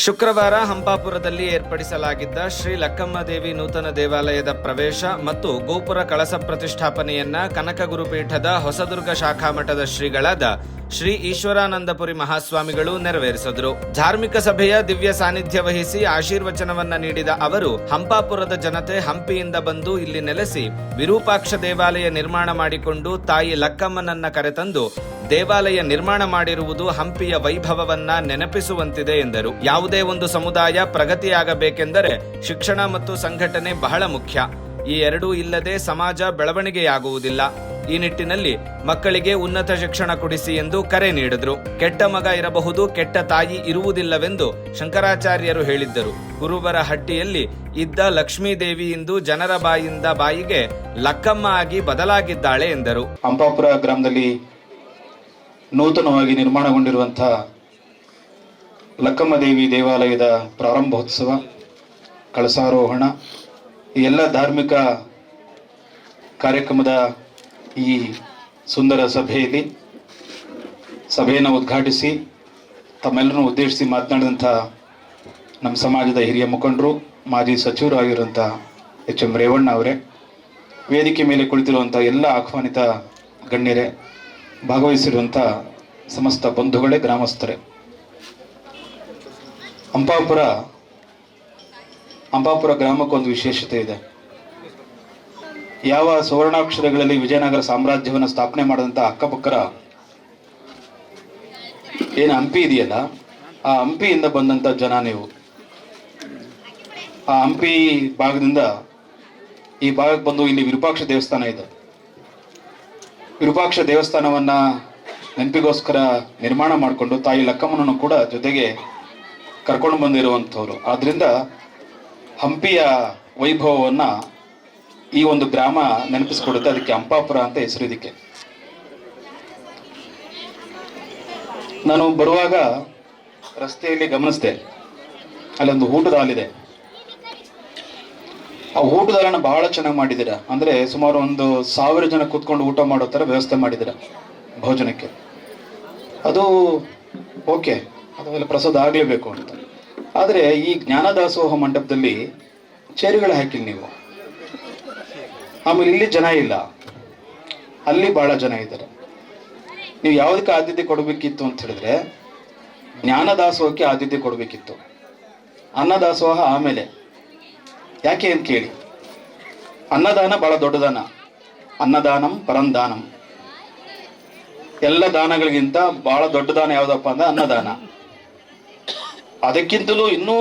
ಶುಕ್ರವಾರ ಹಂಪಾಪುರದಲ್ಲಿ ಏರ್ಪಡಿಸಲಾಗಿದ್ದ ಶ್ರೀ ಲಕ್ಕಮ್ಮದೇವಿ ನೂತನ ದೇವಾಲಯದ ಪ್ರವೇಶ ಮತ್ತು ಗೋಪುರ ಕಳಸ ಪ್ರತಿಷ್ಠಾಪನೆಯನ್ನ ಕನಕಗುರು ಪೀಠದ ಹೊಸದುರ್ಗ ಶಾಖಾ ಮಠದ ಶ್ರೀಗಳಾದ ಶ್ರೀ ಈಶ್ವರಾನಂದಪುರಿ ಮಹಾಸ್ವಾಮಿಗಳು ನೆರವೇರಿಸಿದರು. ಧಾರ್ಮಿಕ ಸಭೆಯ ದಿವ್ಯ ಸಾನ್ನಿಧ್ಯ ವಹಿಸಿ ಆಶೀರ್ವಚನವನ್ನ ನೀಡಿದ ಅವರು ಹಂಪಾಪುರದ ಜನತೆ ಹಂಪಿಯಿಂದ ಬಂದು ಇಲ್ಲಿ ನೆಲೆಸಿ ವಿರೂಪಾಕ್ಷ ದೇವಾಲಯ ನಿರ್ಮಾಣ ಮಾಡಿಕೊಂಡು ತಾಯಿ ಲಕ್ಕಮ್ಮನನ್ನ ಕರೆತಂದು ದೇವಾಲಯ ನಿರ್ಮಾಣ ಮಾಡಿರುವುದು ಹಂಪಿಯ ವೈಭವವನ್ನ ನೆನಪಿಸುವಂತಿದೆ ಎಂದರು. ಯಾವುದೇ ಒಂದು ಸಮುದಾಯ ಪ್ರಗತಿಯಾಗಬೇಕೆಂದರೆ ಶಿಕ್ಷಣ ಮತ್ತು ಸಂಘಟನೆ ಬಹಳ ಮುಖ್ಯ. ಈ ಎರಡೂ ಇಲ್ಲದೆ ಸಮಾಜ ಬೆಳವಣಿಗೆಯಾಗುವುದಿಲ್ಲ. ಈ ನಿಟ್ಟಿನಲ್ಲಿ ಮಕ್ಕಳಿಗೆ ಉನ್ನತ ಶಿಕ್ಷಣ ಕೊಡಿಸಿ ಎಂದು ಕರೆ ನೀಡಿದರು. ಕೆಟ್ಟ ಮಗ ಇರಬಹುದು, ಕೆಟ್ಟ ತಾಯಿ ಇರುವುದಿಲ್ಲವೆಂದು ಶಂಕರಾಚಾರ್ಯರು ಹೇಳಿದ್ದರು. ಕುರುಬರ ಹಟ್ಟಿಯಲ್ಲಿ ಇದ್ದ ಲಕ್ಷ್ಮೀದೇವಿ ಇಂದು ಜನರ ಬಾಯಿಂದ ಬಾಯಿಗೆ ಲಕ್ಕಮ್ಮ ಆಗಿ ಬದಲಾಗಿದ್ದಾಳೆ ಎಂದರು. ಹಂಪಾಪುರ ಗ್ರಾಮದಲ್ಲಿ ನೂತನವಾಗಿ ನಿರ್ಮಾಣಗೊಂಡಿರುವಂತಹ ಲಕ್ಕಮ್ಮ ದೇವಿ ದೇವಾಲಯದ ಪ್ರಾರಂಭೋತ್ಸವ, ಕಳಸಾರೋಹಣ, ಈ ಎಲ್ಲ ಧಾರ್ಮಿಕ ಕಾರ್ಯಕ್ರಮದ ಈ ಸುಂದರ ಸಭೆಯನ್ನು ಉದ್ಘಾಟಿಸಿ ತಮ್ಮೆಲ್ಲರನ್ನು ಉದ್ದೇಶಿಸಿ ಮಾತನಾಡಿದಂಥ ನಮ್ಮ ಸಮಾಜದ ಹಿರಿಯ ಮುಖಂಡರು, ಮಾಜಿ ಸಚಿವರು ಆಗಿರುವಂಥ ಎಚ್ ಎಂ ರೇವಣ್ಣ ಅವರೇ, ವೇದಿಕೆ ಮೇಲೆ ಕುಳಿತಿರುವಂಥ ಎಲ್ಲ ಆಹ್ವಾನಿತ ಗಣ್ಯರೇ, ಭಾಗವಹಿಸಿರುವಂಥ ಸಮಸ್ತ ಬಂಧುಗಳೇ, ಗ್ರಾಮಸ್ಥರೇ, ಹಂಪಾಪುರ ಗ್ರಾಮಕ್ಕೊಂದು ವಿಶೇಷತೆ ಇದೆ. ಯಾವ ಸುವರ್ಣಾಕ್ಷರಗಳಲ್ಲಿ ವಿಜಯನಗರ ಸಾಮ್ರಾಜ್ಯವನ್ನು ಸ್ಥಾಪನೆ ಮಾಡಿದಂಥ ಅಕ್ಕಪಕ್ಕರ ಏನು ಹಂಪಿ ಇದೆಯಲ್ಲ, ಆ ಹಂಪಿಯಿಂದ ಬಂದಂಥ ಜನ ನೀವು. ಆ ಹಂಪಿ ಭಾಗದಿಂದ ಈ ಭಾಗಕ್ಕೆ ಬಂದು ಇಲ್ಲಿ ವಿರೂಪಾಕ್ಷ ದೇವಸ್ಥಾನ ಇದೆ. ವಿರೂಪಾಕ್ಷ ದೇವಸ್ಥಾನವನ್ನ ನೆನಪಿಗೋಸ್ಕರ ನಿರ್ಮಾಣ ಮಾಡಿಕೊಂಡು ತಾಯಿ ಲಕ್ಕಮ್ಮನನ್ನು ಕೂಡ ಜೊತೆಗೆ ಕರ್ಕೊಂಡು ಬಂದಿರುವಂಥವ್ರು. ಆದ್ರಿಂದ ಹಂಪಿಯ ವೈಭವವನ್ನ ಈ ಒಂದು ಗ್ರಾಮ ನೆನಪಿಸ್ಕೊಡುತ್ತೆ. ಅದಕ್ಕೆ ಹಂಪಾಪುರ ಅಂತ ಹೆಸರು. ಇದಕ್ಕೆ ನಾನು ಬರುವಾಗ ರಸ್ತೆಯಲ್ಲಿ ಗಮನಿಸಿದೆ, ಅಲ್ಲೊಂದು ಊಟದ ಹಾಲಿದೆ. ಆ ಊಟದ ಹಾಲನ್ನು ಬಹಳ ಚೆನ್ನಾಗಿ ಮಾಡಿದ್ದೀರಾ. ಅಂದ್ರೆ ಸುಮಾರು ಒಂದು 1000 ಜನ ಕೂತ್ಕೊಂಡು ಊಟ ಮಾಡೋ ತರ ವ್ಯವಸ್ಥೆ ಮಾಡಿದ್ದೀರಾ ಭೋಜನಕ್ಕೆ. ಅದು ಓಕೆ, ಅದೆಲ್ಲ ಪ್ರಸಾದ ಆಗ್ಲೇಬೇಕು ಅಂತ. ಆದ್ರೆ ಈ ಜ್ಞಾನದಾಸೋಹ ಮಂಟಪದಲ್ಲಿ ಚೇರುಗಳು ಹಾಕಿಲ್ಲ ನೀವು. ಆಮೇಲೆ ಇಲ್ಲಿ ಜನ ಇಲ್ಲ, ಅಲ್ಲಿ ಬಹಳ ಜನ ಇದ್ದಾರೆ. ನೀವು ಯಾವುದಕ್ಕೆ ಆದ್ಯತೆ ಕೊಡಬೇಕಿತ್ತು ಅಂತ ಹೇಳಿದ್ರೆ ಜ್ಞಾನದಾಸೋಹಕ್ಕೆ ಆದ್ಯತೆ ಕೊಡಬೇಕಿತ್ತು. ಅನ್ನದಾಸೋಹ ಆಮೇಲೆ. ಯಾಕೆ ಅಂತ ಕೇಳಿ, ಅನ್ನದಾನ ಬಹಳ ದೊಡ್ಡ ದಾನ. ಅನ್ನದಾನಂ ಪರಂದಾನಂ. ಎಲ್ಲ ದಾನಗಳಿಗಿಂತ ಬಹಳ ದೊಡ್ಡ ದಾನ ಯಾವುದಪ್ಪ ಅಂದ್ರೆ ಅನ್ನದಾನ. ಅದಕ್ಕಿಂತಲೂ ಇನ್ನೂ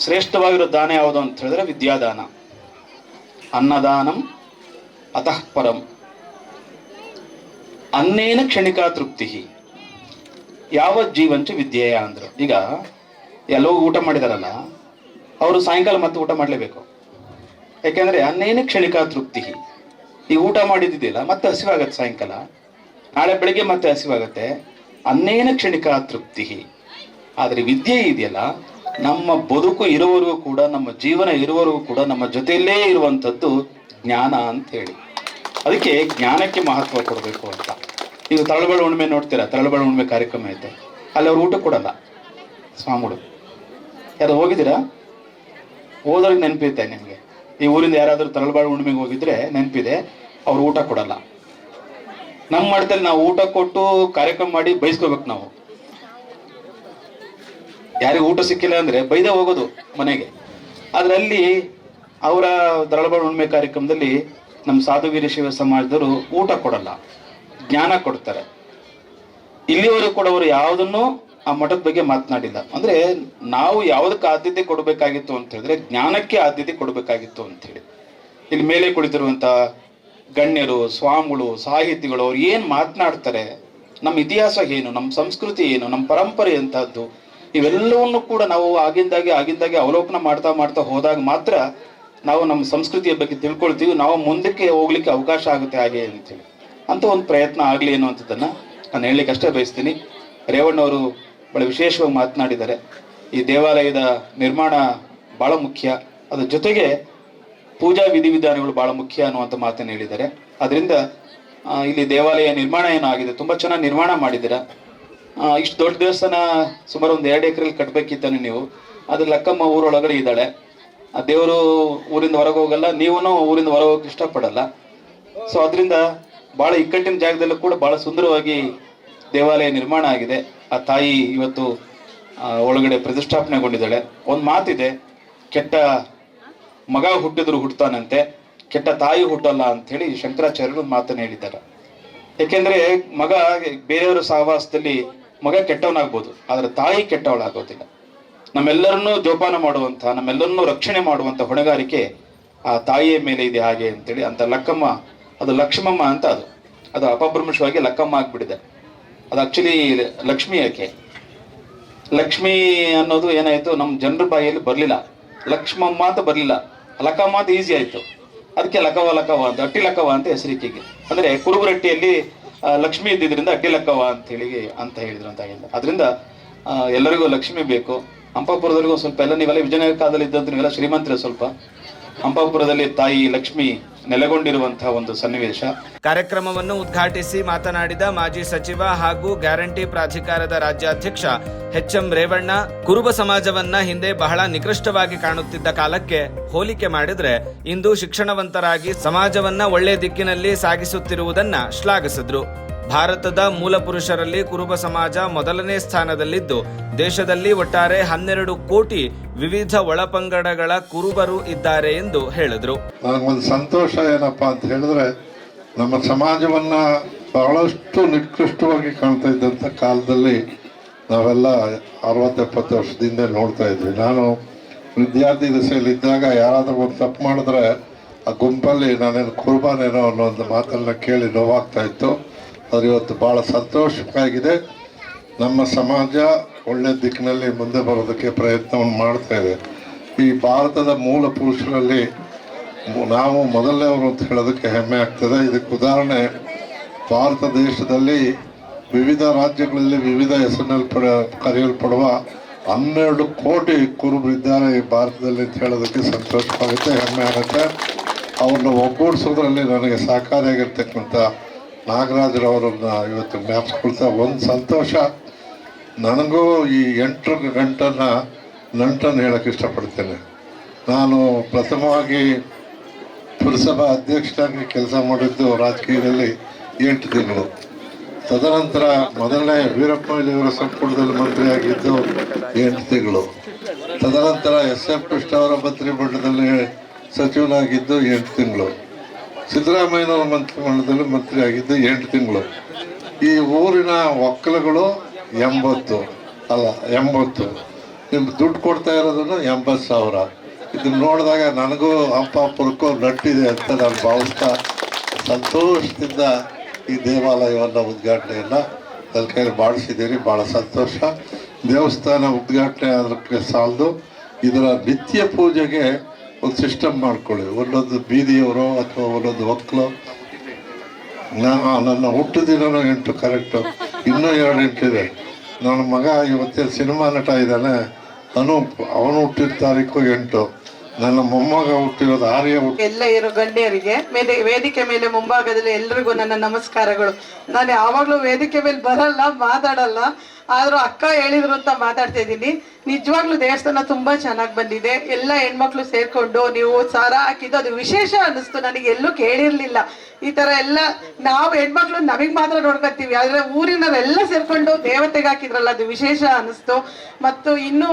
ಶ್ರೇಷ್ಠವಾಗಿರೋ ದಾನ ಯಾವುದು ಅಂತ ಹೇಳಿದ್ರೆ ವಿದ್ಯಾದಾನ. ಅನ್ನದಾನಂ ಅತಃ ಪರಂ. ಅನ್ನೇನ ಕ್ಷಣಿಕಾ ತೃಪ್ತಿ ಯಾವ ಜೀವಂಚ ವಿದ್ಯೆಯ ಅಂದ್ರು. ಈಗ ಎಲ್ಲೋ ಊಟ ಮಾಡಿದಾರಲ್ಲ, ಅವರು ಸಾಯಂಕಾಲ ಮತ್ತೆ ಊಟ ಮಾಡಲೇಬೇಕು. ಯಾಕೆಂದ್ರೆ ಅನ್ನೇನ ಕ್ಷಣಿಕಾ ತೃಪ್ತಿ. ಈ ಊಟ ಮಾಡಿದ್ದಿಲ್ಲ ಮತ್ತೆ ಹಸಿವಾಗತ್ತೆ, ಸಾಯಂಕಾಲ ನಾಳೆ ಬೆಳಿಗ್ಗೆ ಮತ್ತೆ ಹಸಿವಾಗತ್ತೆ. ಅನ್ನೇನ ಕ್ಷಣಿಕಾ ತೃಪ್ತಿ. ಆದ್ರೆ ವಿದ್ಯೆ ಇದೆಯಲ್ಲ, ನಮ್ಮ ಬದುಕು ಇರುವವರೆಗೂ ಕೂಡ, ನಮ್ಮ ಜೀವನ ಇರುವವರೆಗೂ ಕೂಡ ನಮ್ಮ ಜೊತೆಯಲ್ಲೇ ಇರುವಂಥದ್ದು ಜ್ಞಾನ ಅಂತ ಹೇಳಿ. ಅದಕ್ಕೆ ಜ್ಞಾನಕ್ಕೆ ಮಹತ್ವ ಕೊಡಬೇಕು ಅಂತ. ನೀವು ತಳಬಳ ಹುಣ್ಣಿಮೆ ನೋಡ್ತೀರಾ, ತಳಬಳ ಹುಣ್ಣಿಮೆ ಕಾರ್ಯಕ್ರಮ ಐತೆ, ಅಲ್ಲಿ ಅವ್ರು ಊಟ ಕೊಡಲ್ಲ ಸ್ವಾಮಿಗಳು. ಯಾರು ಹೋಗಿದ್ದೀರಾ? ಹೋದವ್ರಿಗೆ ನೆನಪಿರುತ್ತೆ ನಿಮಗೆ. ಈ ಊರಿಂದ ಯಾರಾದ್ರೂ ತಳಬಾಳು ಹುಣ್ಣಿಮೆಗೆ ಹೋಗಿದ್ರೆ ನೆನಪಿದೆ, ಅವ್ರು ಊಟ ಕೊಡಲ್ಲ. ನಮ್ಮ ಮಠದಲ್ಲಿ ನಾವು ಊಟ ಕೊಟ್ಟು ಕಾರ್ಯಕ್ರಮ ಮಾಡಿ ಬಯಸ್ಕೋಬೇಕು ನಾವು. ಯಾರಿಗೂ ಊಟ ಸಿಕ್ಕಿಲ್ಲ ಅಂದ್ರೆ ಬೈದೇ ಹೋಗೋದು ಮನೆಗೆ. ಆದ್ರೆ ಅಲ್ಲಿ ಅವರ ತಳಬಾಳು ಹುಣ್ಣಿಮೆ ಕಾರ್ಯಕ್ರಮದಲ್ಲಿ ನಮ್ಮ ಸಾಧುವೀರ ಶಿವ ಸಮಾಜದವರು ಊಟ ಕೊಡಲ್ಲ, ಜ್ಞಾನ ಕೊಡ್ತಾರೆ. ಇಲ್ಲಿವರೆಗೂ ಕೂಡ ಅವರು ಯಾವುದನ್ನು ಆ ಮಠದ ಬಗ್ಗೆ ಮಾತನಾಡಿಲ್ಲ. ಅಂದ್ರೆ ನಾವು ಯಾವುದಕ್ಕೆ ಆದ್ಯತೆ ಕೊಡಬೇಕಾಗಿತ್ತು ಅಂತ ಹೇಳಿದ್ರೆ ಜ್ಞಾನಕ್ಕೆ ಆದ್ಯತೆ ಕೊಡಬೇಕಾಗಿತ್ತು ಅಂತ ಹೇಳಿ. ಇಲ್ಲಿ ಮೇಲೆ ಕುಳಿತಿರುವಂತ ಗಣ್ಯರು, ಸ್ವಾಮಿಗಳು, ಸಾಹಿತಿಗಳು, ಅವ್ರು ಏನ್ ಮಾತನಾಡ್ತಾರೆ, ನಮ್ಮ ಇತಿಹಾಸ ಏನು, ನಮ್ಮ ಸಂಸ್ಕೃತಿ ಏನು, ನಮ್ಮ ಪರಂಪರೆ ಎಂತಹದ್ದು, ಇವೆಲ್ಲವನ್ನು ಕೂಡ ನಾವು ಆಗಿಂದಾಗೆ ಅವಲೋಕನ ಮಾಡ್ತಾ ಹೋದಾಗ ಮಾತ್ರ ನಾವು ನಮ್ಮ ಸಂಸ್ಕೃತಿಯ ಬಗ್ಗೆ ತಿಳ್ಕೊಳ್ತೀವಿ. ನಾವು ಮುಂದಕ್ಕೆ ಹೋಗ್ಲಿಕ್ಕೆ ಅವಕಾಶ ಆಗುತ್ತೆ ಹಾಗೆ ಅಂತೇಳಿ. ಅಂತ ಒಂದು ಪ್ರಯತ್ನ ಆಗ್ಲಿ ಅನ್ನುವಂಥದ್ದನ್ನ ನಾನು ಹೇಳಲಿಕ್ಕೆ ಅಷ್ಟೇ ಬಯಸ್ತೀನಿ. ರೇವಣ್ಣವರು ಬಹಳ ವಿಶೇಷವಾಗಿ ಮಾತನಾಡಿದ್ದಾರೆ. ಈ ದೇವಾಲಯದ ನಿರ್ಮಾಣ ಬಹಳ ಮುಖ್ಯ, ಅದ್ರ ಜೊತೆಗೆ ಪೂಜಾ ವಿಧಿವಿಧಾನಗಳು ಬಹಳ ಮುಖ್ಯ ಅನ್ನುವಂಥ ಮಾತನ್ನು ಹೇಳಿದ್ದಾರೆ. ಅದರಿಂದ ಇಲ್ಲಿ ದೇವಾಲಯ ನಿರ್ಮಾಣ ಏನೋ ಆಗಿದೆ, ತುಂಬಾ ಚೆನ್ನಾಗಿ ನಿರ್ಮಾಣ ಮಾಡಿದ್ದೀರಾ. ಇಷ್ಟು ದೊಡ್ಡ ದೇವಸ್ಥಾನ ಸುಮಾರು ಒಂದು 2 ಎಕರೆಯಲ್ಲಿ ಕಟ್ಟಬೇಕಿತ್ತಾನೆ ನೀವು. ಅದು ಲಕ್ಕಮ್ಮ ಊರೊಳಗಡೆ ಇದ್ದಾಳೆ. ಆ ದೇವರು ಊರಿಂದ ಹೊರಗೆ ಹೋಗಲ್ಲ, ನೀವೂ ಊರಿಂದ ಹೊರಗೆ ಹೋಗಕ್ಕೆ ಇಷ್ಟಪಡಲ್ಲ. ಸೊ ಅದರಿಂದ ಭಾಳ ಇಕ್ಕಟ್ಟಿನ ಜಾಗದಲ್ಲೂ ಕೂಡ ಭಾಳ ಸುಂದರವಾಗಿ ದೇವಾಲಯ ನಿರ್ಮಾಣ ಆಗಿದೆ. ಆ ತಾಯಿ ಇವತ್ತು ಒಳಗಡೆ ಪ್ರತಿಷ್ಠಾಪನೆಗೊಂಡಿದ್ದಾಳೆ. ಒಂದು ಮಾತಿದೆ, ಕೆಟ್ಟ ಮಗ ಹುಟ್ಟಿದ್ರು ಹುಟ್ಟುತ್ತಾನಂತೆ, ಕೆಟ್ಟ ತಾಯಿ ಹುಟ್ಟಲ್ಲ ಅಂಥೇಳಿ ಶಂಕರಾಚಾರ್ಯರು ಒಂದು ಮಾತನ್ನು ಹೇಳಿದ್ದಾರೆ. ಯಾಕೆಂದ್ರೆ ಮಗ ಬೇರೆಯವರ ಸಹವಾಸದಲ್ಲಿ ಮಗ ಕೆಟ್ಟವನಾಗ್ಬೋದು, ಆದರೆ ತಾಯಿ ಕೆಟ್ಟವಳಾಗೋದಿಲ್ಲ. ನಮ್ಮೆಲ್ಲರನ್ನೂ ಜೋಪಾನ ಮಾಡುವಂಥ, ನಮ್ಮೆಲ್ಲರನ್ನೂ ರಕ್ಷಣೆ ಮಾಡುವಂಥ ಹೊಣೆಗಾರಿಕೆ ಆ ತಾಯಿಯ ಮೇಲೆ ಇದೆ. ಹಾಗೆ ಅಂತೇಳಿ ಅಂತ ಲಕ್ಕಮ್ಮ, ಅದು ಲಕ್ಷ್ಮಮ್ಮ ಅಂತ, ಅದು ಅಪಭ್ರಂಶವಾಗಿ ಲಕ್ಕಮ್ಮ ಆಗ್ಬಿಟ್ಟಿದೆ. ಅದು ಆಕ್ಚುಲಿ ಲಕ್ಷ್ಮಿ. ಯಾಕೆ ಲಕ್ಷ್ಮಿ ಅನ್ನೋದು ಏನಾಯ್ತು, ನಮ್ಮ ಜನರ ಬಾಯಿಯಲ್ಲಿ ಬರಲಿಲ್ಲ, ಲಕ್ಷ್ಮಮ್ಮ ಅಂತ ಬರಲಿಲ್ಲ, ಲಕ್ಕಮ್ಮ ಅಂತ ಈಸಿ ಆಯ್ತು. ಅದಕ್ಕೆ ಲಕ್ಕವ ಲಕ್ಕವ ಅಂತ, ಅಟ್ಟಿ ಲಕ್ಕವ ಅಂತ ಹೆಸರಿಕೆಗೆ. ಅಂದ್ರೆ ಕುರುಬರಟ್ಟಿಯಲ್ಲಿ ಲಕ್ಷ್ಮಿ ಇದ್ದಿದ್ರಿಂದ ಅಟ್ಟಿ ಲಕ್ಕವ ಅಂತ ಹೇಳಿದ್ರು ಅಂತ ಹೇಳಿದ್ರು. ಅದರಿಂದ ಎಲ್ಲರಿಗೂ ಲಕ್ಷ್ಮಿ ಬೇಕು. ಹಂಪಾಪುರದಲ್ಲಿಗೂ ಸ್ವಲ್ಪ ಎಲ್ಲ, ನೀವೆಲ್ಲ ವಿಜಯನಗರ ಕಾಲದಲ್ಲಿ ಇದ್ದಂತ ನೀವೆಲ್ಲ ಶ್ರೀಮಂತರೇ. ಸ್ವಲ್ಪ ಹಂಪಾಪುರದಲ್ಲಿ ತಾಯಿ ಲಕ್ಷ್ಮಿ ನೆಲೆಗೊಂಡಿರುವಂತಹ ಒಂದು ಸನ್ನಿವೇಶ. ಕಾರ್ಯಕ್ರಮವನ್ನು ಉದ್ಘಾಟಿಸಿ ಮಾತನಾಡಿದ ಮಾಜಿ ಸಚಿವ ಹಾಗೂ ಗ್ಯಾರಂಟಿ ಪ್ರಾಧಿಕಾರದ ರಾಜ್ಯಾಧ್ಯಕ್ಷ ಎಚ್.ಎಂ. ರೇವಣ್ಣ, ಕುರುಬ ಸಮಾಜವನ್ನ ಹಿಂದೆ ಬಹಳ ನಿಕೃಷ್ಟವಾಗಿ ಕಾಣುತ್ತಿದ್ದ ಕಾಲಕ್ಕೆ ಹೋಲಿಕೆ ಮಾಡಿದ್ರೆ ಇಂದು ಶಿಕ್ಷಣವಂತರಾಗಿ ಸಮಾಜವನ್ನ ಒಳ್ಳೆ ದಿಕ್ಕಿನಲ್ಲಿ ಸಾಗಿಸುತ್ತಿರುವುದನ್ನ ಶ್ಲಾಘಿಸಿದ್ರು. ಭಾರತದ ಮೂಲ ಪುರುಷರಲ್ಲಿ ಕುರುಬ ಸಮಾಜ ಮೊದಲನೇ ಸ್ಥಾನದಲ್ಲಿದ್ದು, ದೇಶದಲ್ಲಿ ಒಟ್ಟಾರೆ 12 ಕೋಟಿ ವಿವಿಧ ಒಳಪಂಗಡಗಳ ಕುರುಬರು ಇದ್ದಾರೆ ಎಂದು ಹೇಳಿದ್ರು. ನನಗೊಂದು ಸಂತೋಷ ಏನಪ್ಪಾ ಅಂತ ಹೇಳಿದ್ರೆ, ನಮ್ಮ ಸಮಾಜವನ್ನ ಬಹಳಷ್ಟು ನಿಕೃಷ್ಟವಾಗಿ ಕಾಣ್ತಾ ಇದ್ದಂಥ ಕಾಲದಲ್ಲಿ ನಾವೆಲ್ಲ 60-70 ವರ್ಷದಿಂದ ನೋಡ್ತಾ ಇದ್ವಿ. ನಾನು ವಿದ್ಯಾರ್ಥಿ ದಶೆಯಲ್ಲಿದ್ದಾಗ ಯಾರಾದರೂ ಒಂದು ತಪ್ಪು ಮಾಡಿದ್ರೆ ಆ ಗುಂಪಲ್ಲಿ ನಾನೇನು ಕುರುಬಾನೇನೋ ಅನ್ನೋ ಒಂದು ಮಾತನ್ನ ಕೇಳಿ ನೋವಾಗ್ತಾ ಇತ್ತು. ಅದು ಇವತ್ತು ಭಾಳ ಸಂತೋಷವಾಗಿದೆ. ನಮ್ಮ ಸಮಾಜ ಒಳ್ಳೆ ದಿಕ್ಕಿನಲ್ಲಿ ಮುಂದೆ ಬರೋದಕ್ಕೆ ಪ್ರಯತ್ನವನ್ನು ಮಾಡ್ತಾ ಇದೆ. ಈ ಭಾರತದ ಮೂಲ ಪುರುಷರಲ್ಲಿ ನಾವು ಮೊದಲನೇವರು ಅಂತ ಹೇಳೋದಕ್ಕೆ ಹೆಮ್ಮೆ ಆಗ್ತದೆ. ಇದಕ್ಕೆ ಉದಾಹರಣೆ, ಭಾರತ ದೇಶದಲ್ಲಿ ವಿವಿಧ ರಾಜ್ಯಗಳಲ್ಲಿ ವಿವಿಧ ಹೆಸರಿನಲ್ಲಿ ಕರೆಯಲ್ಪಡುವ 12 ಕೋಟಿ ಕುರುಬರಿದ್ದಾರೆ ಈ ಭಾರತದಲ್ಲಿ ಅಂತ ಹೇಳೋದಕ್ಕೆ ಸಂತೋಷವಾಗುತ್ತೆ, ಹೆಮ್ಮೆ ಆಗುತ್ತೆ. ಅವ್ರನ್ನ ಒಗ್ಗೂಡಿಸೋದ್ರಲ್ಲಿ ನನಗೆ ಸಹಕಾರಿಯಾಗಿರ್ತಕ್ಕಂಥ ನಾಗರಾಜರವರನ್ನ ಇವತ್ತು ಜ್ಞಾಪಿಸ್ಕೊಳ್ತಾ ಒಂದು ಸಂತೋಷ. ನನಗೂ ಈ 8 ಗಂಟನ್ನ ನಂಟನ್ನು ಹೇಳಕ್ಕೆ ಇಷ್ಟಪಡ್ತೇನೆ. ನಾನು ಪ್ರಥಮವಾಗಿ ಪುರಸಭಾ ಅಧ್ಯಕ್ಷರಾಗಿ ಕೆಲಸ ಮಾಡಿದ್ದು ರಾಜಕೀಯದಲ್ಲಿ 8 ತಿಂಗಳು. ತದನಂತರ ಮೊದಲನೇ ವೀರಪ್ಪ ಮೊಯ್ಲಿಯವರ ಸಂಪುಟದಲ್ಲಿ ಮಂತ್ರಿಯಾಗಿದ್ದು 8 ತಿಂಗಳು. ತದನಂತರ SF ಕೃಷ್ಣ ಅವರ ಮಂತ್ರಿಮಂಡಲದಲ್ಲಿ ಸಚಿವನಾಗಿದ್ದು 8 ತಿಂಗಳು. ಸಿದ್ದರಾಮಯ್ಯನವರ ಮಂತ್ರಿಮಂಡಲದಲ್ಲಿ ಮಂತ್ರಿಯಾಗಿದ್ದು 8 ತಿಂಗಳು. ಈ ಊರಿನ ಒಕ್ಕಲುಗಳು 80 ನಿಮ್ಗೆ ದುಡ್ಡು ಕೊಡ್ತಾ ಇರೋದನ್ನು 80,000. ಇದನ್ನ ನೋಡಿದಾಗ ನನಗೂ ಹಂಪಾಪುರಕ್ಕೂ ನಟ್ಟಿದೆ ಅಂತ ನಾನು ಭಾವಿಸ್ತಾ ಸಂತೋಷದಿಂದ ಈ ದೇವಾಲಯವನ್ನು ಉದ್ಘಾಟನೆಯನ್ನು ನನ್ನ ಕೈಯಲ್ಲಿ ಮಾಡಿಸಿದ್ದೀರಿ. ಭಾಳ ಸಂತೋಷ. ದೇವಸ್ಥಾನ ಉದ್ಘಾಟನೆ ಆದಕ್ಕೆ ಸಾಲದು, ಇದರ ನಿತ್ಯ ಪೂಜೆಗೆ ಒಂದು ಸಿಸ್ಟಮ್ ಮಾಡ್ಕೊಳ್ಳಿ. ಒಂದೊಂದು ಬೀದಿಯವರು ಅಥವಾ ಒಂದೊಂದು ಒಕ್ಕಲು. ನನ್ನ ಹುಟ್ಟಿದಿನೂ 8 ಕರೆಕ್ಟು, ಇನ್ನೂ 2 ಎಂಟಿದೆ. ನನ್ನ ಮಗ ಇವತ್ತೇ ಸಿನಿಮಾ ನಟ ಇದ್ದಾನೆ, ಅವನು ಹುಟ್ಟಿದ ತಾರೀಕು 8. ನನ್ನ ಮೊಮ್ಮಗ ಹುಟ್ಟಿರೋದು 6. ಎಲ್ಲ ಇರೋ ಗಣ್ಯರಿಗೆ ವೇದಿಕೆ ಮೇಲೆ ಮುಂಭಾಗದಲ್ಲಿ ಎಲ್ರಿಗೂ ನನ್ನ ನಮಸ್ಕಾರಗಳು. ನಾನು ಯಾವಾಗ್ಲೂ ವೇದಿಕೆ ಮೇಲೆ ಬರಲ್ಲ, ಮಾತಾಡಲ್ಲ, ಆದ್ರೂ ಅಕ್ಕ ಹೇಳಿದ್ರು ಅಂತ ಮಾತಾಡ್ತಾ ಇದ್ದೀನಿ. ನಿಜವಾಗ್ಲೂ ದೇವಸ್ಥಾನ ತುಂಬಾ ಚೆನ್ನಾಗಿ ಬಂದಿದೆ. ಎಲ್ಲ ಹೆಣ್ಮಕ್ಳು ಸೇರ್ಕೊಂಡು ನೀವು ಸಾರ ಹಾಕಿದ್ದು ಅದು ವಿಶೇಷ ಅನ್ನಿಸ್ತು. ನನಗೆ ಎಲ್ಲೂ ಕೇಳಿರ್ಲಿಲ್ಲ ಈ ತರ ಎಲ್ಲ. ನಾವು ಹೆಣ್ಮಕ್ಳು ನಮಗ್ ಮಾತ್ರ ನೋಡ್ಕೊತೀವಿ, ಆದ್ರೆ ಊರಿನವರೆಲ್ಲ ಸೇರ್ಕೊಂಡು ದೇವತೆಗೆ ಹಾಕಿದ್ರಲ್ಲ, ಅದು ವಿಶೇಷ ಅನ್ನಿಸ್ತು. ಮತ್ತು ಇನ್ನು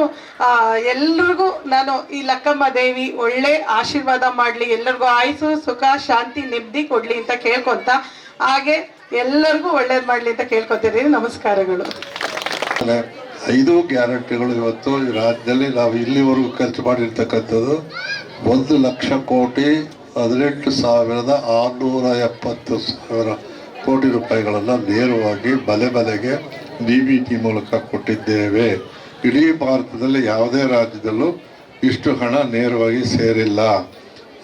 ಎಲ್ರಿಗೂ ನಾನು ಈ ಲಕ್ಕಮ್ಮ ದೇವಿ ಒಳ್ಳೆ ಆಶೀರ್ವಾದ ಮಾಡ್ಲಿ, ಎಲ್ಲರಿಗೂ ಆಯುಸು ಸುಖ ಶಾಂತಿ ನೆಮ್ಮದಿ ಕೊಡ್ಲಿ ಅಂತ ಕೇಳ್ಕೊಂತ, ಹಾಗೆ ಎಲ್ಲರಿಗೂ ಒಳ್ಳೇದ್ ಮಾಡ್ಲಿ ಅಂತ ಕೇಳ್ಕೊತೀರಿ. ನಮಸ್ಕಾರಗಳು. 5 ಗ್ಯಾರಂಟಿಗಳು ಇವತ್ತು ಈ ರಾಜ್ಯದಲ್ಲಿ ನಾವು ಇಲ್ಲಿವರೆಗೂ ಖರ್ಚು ಮಾಡಿರ್ತಕ್ಕಂಥದ್ದು 1,18,670,670 ಕೋಟಿ ರೂಪಾಯಿಗಳನ್ನು ನೇರವಾಗಿ ಬಲೆಗೆ DBT ಮೂಲಕ ಕೊಟ್ಟಿದ್ದೇವೆ. ಇಡೀ ಭಾರತದಲ್ಲಿ ಯಾವುದೇ ರಾಜ್ಯದಲ್ಲೂ ಇಷ್ಟು ಹಣ ನೇರವಾಗಿ ಸೇರಿಲ್ಲ.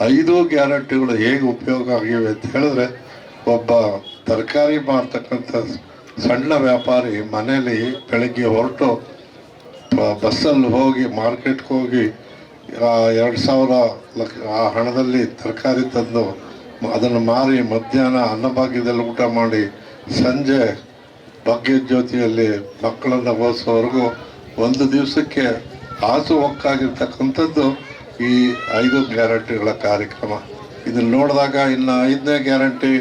5 ಗ್ಯಾರಂಟಿಗಳು ಹೇಗೆ ಉಪಯೋಗ ಆಗಿವೆ ಅಂತ ಹೇಳಿದ್ರೆ, ಒಬ್ಬ ತರಕಾರಿ ಮಾರ್ತಕ್ಕಂಥ ಸಣ್ಣ ವ್ಯಾಪಾರಿ ಮನೆಯಲ್ಲಿ ಬೆಳಗ್ಗೆ ಹೊರಟು ಬಸ್ಸಲ್ಲಿ ಹೋಗಿ ಮಾರ್ಕೆಟ್ಗೆ ಹೋಗಿ 2,000 ಆ ಹಣದಲ್ಲಿ ತರಕಾರಿ ತಂದು ಅದನ್ನು ಮಾರಿ ಮಧ್ಯಾಹ್ನ ಅನ್ನಭಾಗ್ಯದಲ್ಲಿ ಊಟ ಮಾಡಿ ಸಂಜೆ ಭಾಗ್ಯ ಜ್ಯೋತಿಯಲ್ಲಿ ಮಕ್ಕಳನ್ನು ಓದಿಸೋವರೆಗೂ ಒಂದು ದಿವಸಕ್ಕೆ ಹಾಸು ಹೊಕ್ಕಾಗಿರ್ತಕ್ಕಂಥದ್ದು ಈ 5 ಗ್ಯಾರಂಟಿಗಳ ಕಾರ್ಯಕ್ರಮ. ಇದನ್ನು ನೋಡಿದಾಗ ಇನ್ನು 5ನೇ ಗ್ಯಾರಂಟಿ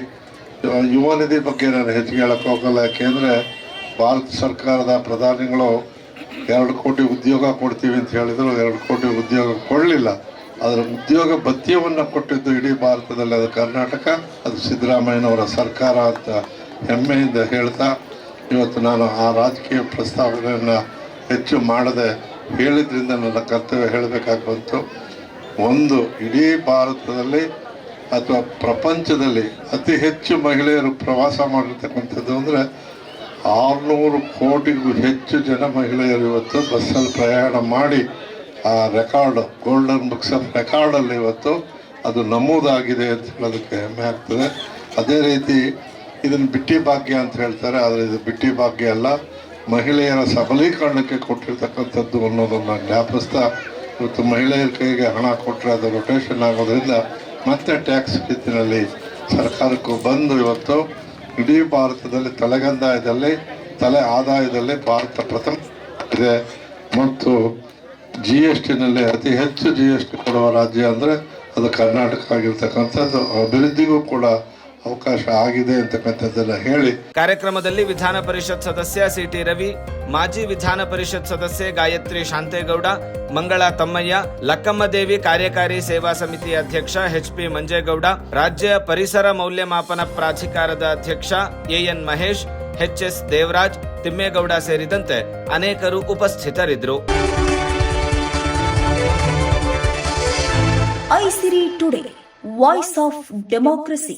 ಯುವ ನಿಧಿ ಬಗ್ಗೆ ನಾನು ಹೆಚ್ಚಿಗೆ ಹೇಳಕ್ಕೆ ಹೋಗಲ್ಲ. ಯಾಕೆಂದರೆ ಭಾರತ ಸರ್ಕಾರದ ಪ್ರಧಾನಿಗಳು 2 ಕೋಟಿ ಉದ್ಯೋಗ ಕೊಡ್ತೀವಿ ಅಂತ ಹೇಳಿದ್ರು. 2 ಕೋಟಿ ಉದ್ಯೋಗ ಕೊಡಲಿಲ್ಲ. ಅದರ ಉದ್ಯೋಗ ಭತ್ಯವನ್ನು ಕೊಟ್ಟಿದ್ದು ಇಡೀ ಭಾರತದಲ್ಲಿ ಅದು ಕರ್ನಾಟಕ, ಅದು ಸಿದ್ದರಾಮಯ್ಯನವರ ಸರ್ಕಾರ ಅಂತ ಹೆಮ್ಮೆಯಿಂದ ಹೇಳ್ತಾ, ಇವತ್ತು ನಾನು ಆ ರಾಜಕೀಯ ಪ್ರಸ್ತಾವನೆಯನ್ನು ಹೆಚ್ಚು ಮಾಡದೆ ಹೇಳಿದ್ರಿಂದ ನನ್ನ ಕರ್ತವ್ಯ ಹೇಳಬೇಕಾಗಿ ಬಂತು. ಒಂದು, ಇಡೀ ಭಾರತದಲ್ಲಿ ಅಥವಾ ಪ್ರಪಂಚದಲ್ಲಿ ಅತಿ ಹೆಚ್ಚು ಮಹಿಳೆಯರು ಪ್ರವಾಸ ಮಾಡಿರ್ತಕ್ಕಂಥದ್ದು ಅಂದರೆ 600 ಕೋಟಿಗೂ ಹೆಚ್ಚು ಜನ ಮಹಿಳೆಯರು ಇವತ್ತು ಬಸ್ಸಲ್ಲಿ ಪ್ರಯಾಣ ಮಾಡಿ ಆ ರೆಕಾರ್ಡ್, ಗೋಲ್ಡನ್ ಬುಕ್ಸ್ ಆಫ್ ರೆಕಾರ್ಡಲ್ಲಿ ಇವತ್ತು ಅದು ನಮೂದಾಗಿದೆ ಅಂತ ಹೇಳೋದಕ್ಕೆ ಹೆಮ್ಮೆ ಆಗ್ತದೆ. ಅದೇ ರೀತಿ ಇದನ್ನು ಬಿಟ್ಟಿ ಭಾಗ್ಯ ಅಂತ ಹೇಳ್ತಾರೆ, ಆದರೆ ಇದು ಬಿಟ್ಟಿ ಭಾಗ್ಯ ಅಲ್ಲ, ಮಹಿಳೆಯರ ಸಬಲೀಕರಣಕ್ಕೆ ಕೊಟ್ಟಿರ್ತಕ್ಕಂಥದ್ದು ಅನ್ನೋದನ್ನು ಜ್ಞಾಪಿಸ್ತಾ, ಇವತ್ತು ಮಹಿಳೆಯರ ಕೈಗೆ ಹಣ ಕೊಟ್ಟರೆ ಅದು ರೊಟೇಷನ್ ಆಗೋದ್ರಿಂದ ಮತ್ತೆ ಟ್ಯಾಕ್ಸ್ ರೀತಿಯಲ್ಲಿ ಸರ್ಕಾರಕ್ಕೂ ಬಂದು ಇವತ್ತು ಇಡೀ ಭಾರತದಲ್ಲಿ ತಲೆ ಆದಾಯದಲ್ಲಿ ಭಾರತ ಪ್ರಥಮ ಇದೆ. ಮತ್ತು GSTನಲ್ಲಿ ಅತಿ ಹೆಚ್ಚು GST ಕೊಡುವ ರಾಜ್ಯ ಅಂದರೆ ಅದು ಕರ್ನಾಟಕ ಆಗಿರ್ತಕ್ಕಂಥದ್ದು. ಅಭಿವೃದ್ಧಿಗೂ ಕೂಡ ಅವಕಾಶ ಆಗಿದೆ ಅಂತಕ್ಕಂಥದ್ದನ್ನ ಹೇಳಿ ಕಾರ್ಯಕ್ರಮದಲ್ಲಿ ವಿಧಾನ ಪರಿಷತ್ ಸದಸ್ಯ CT ರವಿ, ಮಾಜಿ ವಿಧಾನ ಪರಿಷತ್ ಸದಸ್ಯೆ ಗಾಯತ್ರಿ ಶಾಂತೇಗೌಡ, ಮಂಗಳಾ ತಮ್ಮಯ್ಯ, ಲಕ್ಕಮ್ಮದೇವಿ ಕಾರ್ಯಕಾರಿ ಸೇವಾ ಸಮಿತಿ ಅಧ್ಯಕ್ಷ HP ಮಂಜೇಗೌಡ, ರಾಜ್ಯ ಪರಿಸರ ಮೌಲ್ಯಮಾಪನ ಪ್ರಾಧಿಕಾರದ ಅಧ್ಯಕ್ಷ AN ಮಹೇಶ್, HS ದೇವರಾಜ್, ತಿಮ್ಮೇಗೌಡ ಸೇರಿದಂತೆ ಅನೇಕರು ಉಪಸ್ಥಿತರಿದ್ದರು. ಐಸಿರಿ ಟುಡೇ, ವಾಯ್ಸ್ ಆಫ್ ಡೆಮೋಕ್ರಸಿ.